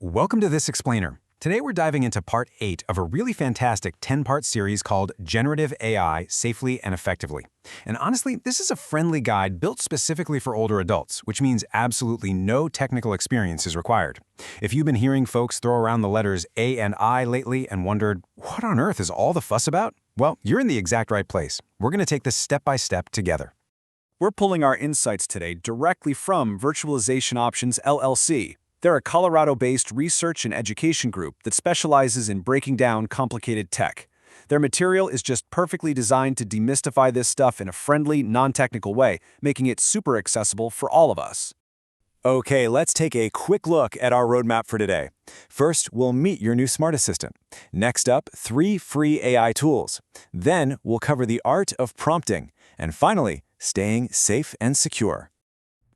Welcome to This Explainer. Today we're diving into part 8 of a really fantastic 10-part series called Generative AI Safely and Effectively. And honestly, this is a friendly guide built specifically for older adults, which means absolutely no technical experience is required. If you've been hearing folks throw around the letters A and I lately and wondered, what on earth is all the fuss about? Well, you're in the exact right place. We're going to take this step by step together. We're pulling our insights today directly from Virtualization Options LLC. They're a Colorado-based research and education group that specializes in breaking down complicated tech. Their material is just perfectly designed to demystify this stuff in a friendly, non-technical way, making it super accessible for all of us. Okay, let's take a quick look at our roadmap for today. First, we'll meet your new smart assistant. Next up, 3 free AI tools. Then, we'll cover the art of prompting. And finally, staying safe and secure.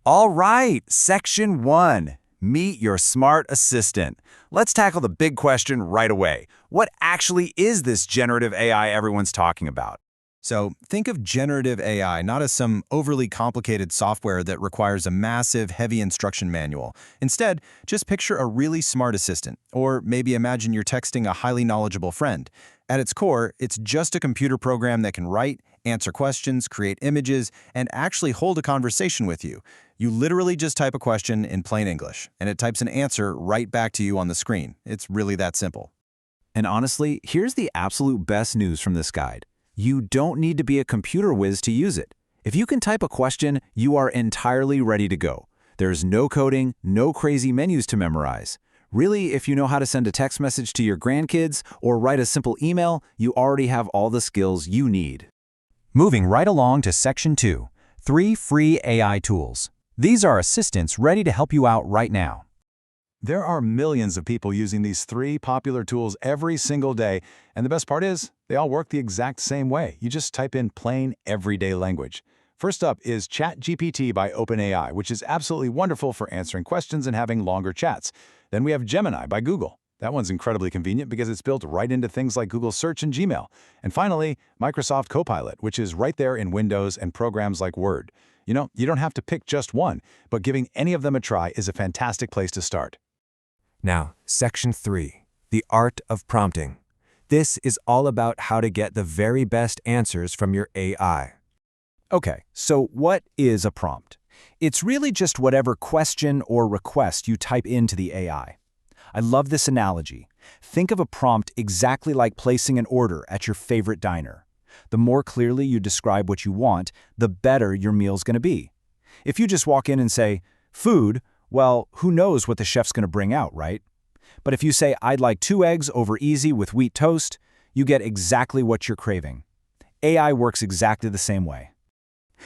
All right, Section 1. Meet your smart assistant. Let's tackle the big question right away. What actually is this generative AI everyone's talking about? So think of generative AI not as some overly complicated software that requires a massive, heavy instruction manual. Instead, just picture a really smart assistant, or maybe imagine you're texting a highly knowledgeable friend. At its core, it's just a computer program that can write, answer questions, create images, and actually hold a conversation with you. You literally just type a question in plain English, and it types an answer right back to you on the screen. It's really that simple. And honestly, here's the absolute best news from this guide. You don't need to be a computer whiz to use it. If you can type a question, you are entirely ready to go. There's no coding, no crazy menus to memorize. Really, if you know how to send a text message to your grandkids or write a simple email, you already have all the skills you need. Moving right along to Section 2, 3 free AI tools. These are assistants ready to help you out right now. There are millions of people using these 3 popular tools every single day, and the best part is, they all work the exact same way. You just type in plain, everyday language. First up is ChatGPT by OpenAI, which is absolutely wonderful for answering questions and having longer chats. Then we have Gemini by Google. That one's incredibly convenient because it's built right into things like Google Search and Gmail. And finally, Microsoft Copilot, which is right there in Windows and programs like Word. You know, you don't have to pick just one, but giving any of them a try is a fantastic place to start. Now, Section 3, the art of prompting. This is all about how to get the very best answers from your AI. Okay, so what is a prompt? It's really just whatever question or request you type into the AI. I love this analogy. Think of a prompt exactly like placing an order at your favorite diner. The more clearly you describe what you want, the better your meal's going to be. If you just walk in and say, food, well, who knows what the chef's going to bring out, right? But if you say, I'd like 2 eggs over easy with wheat toast, you get exactly what you're craving. AI works exactly the same way.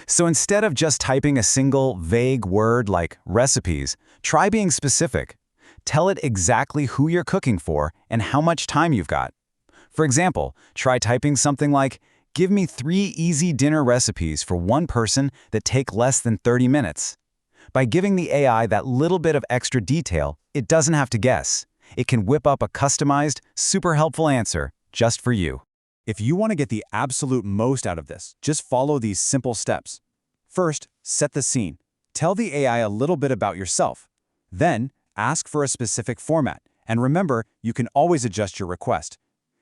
So instead of just typing a single vague word like recipes, try being specific. Tell it exactly who you're cooking for and how much time you've got. For example, try typing something like, give me 3 easy dinner recipes for one person that take less than 30 minutes. By giving the AI that little bit of extra detail, it doesn't have to guess. It can whip up a customized, super helpful answer just for you. If you want to get the absolute most out of this, just follow these simple steps. First, set the scene. Tell the AI a little bit about yourself. Then, ask for a specific format. And remember, you can always adjust your request.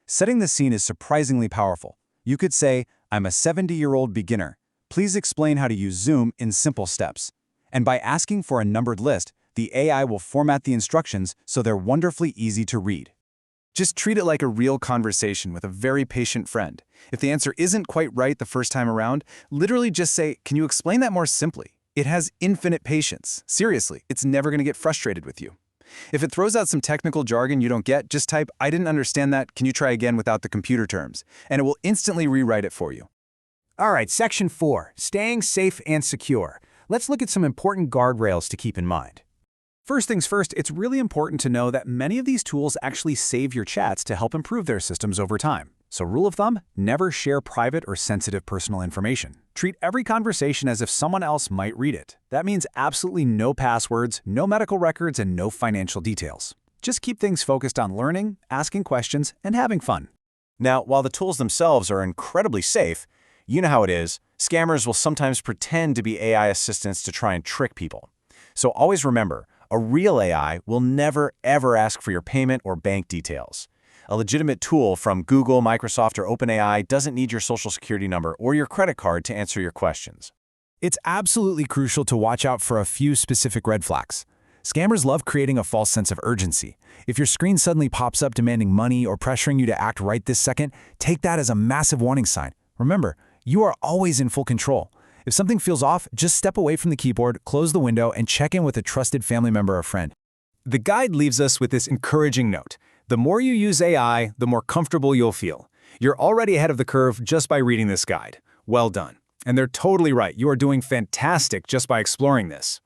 Setting the scene is surprisingly powerful. You could say, I'm a 70-year-old beginner. Please explain how to use Zoom in simple steps. And by asking for a numbered list, the AI will format the instructions so they're wonderfully easy to read. Just treat it like a real conversation with a very patient friend. If the answer isn't quite right the first time around, literally just say, can you explain that more simply? It has infinite patience. Seriously, it's never going to get frustrated with you. If it throws out some technical jargon you don't get, just type, I didn't understand that, can you try again without the computer terms? And it will instantly rewrite it for you. All right, Section 4, staying safe and secure. Let's look at some important guardrails to keep in mind. First things first, it's really important to know that many of these tools actually save your chats to help improve their systems over time. So rule of thumb, never share private or sensitive personal information. Treat every conversation as if someone else might read it. That means absolutely no passwords, no medical records, and no financial details. Just keep things focused on learning, asking questions, and having fun. Now, while the tools themselves are incredibly safe, you know how it is. Scammers will sometimes pretend to be AI assistants to try and trick people. So always remember, A real AI will never, ever ask for your payment or bank details. A legitimate tool from Google, Microsoft, or OpenAI doesn't need your social security number or your credit card to answer your questions. It's absolutely crucial to watch out for a few specific red flags. Scammers love creating a false sense of urgency. If your screen suddenly pops up demanding money or pressuring you to act right this second, take that as a massive warning sign. Remember, you are always in full control. If something feels off, just step away from the keyboard, close the window, and check in with a trusted family member or friend. The guide leaves us with this encouraging note. The more you use AI, the more comfortable you'll feel. You're already ahead of the curve just by reading this guide. Well done. And they're totally right. You are doing fantastic just by exploring this.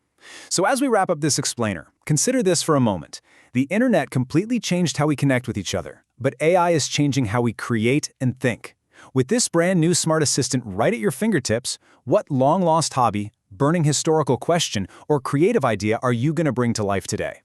So as we wrap up this explainer, consider this for a moment. The internet completely changed how we connect with each other, but AI is changing how we create and think. With this brand new smart assistant right at your fingertips, what long-lost hobby, burning historical question, or creative idea are you going to bring to life today?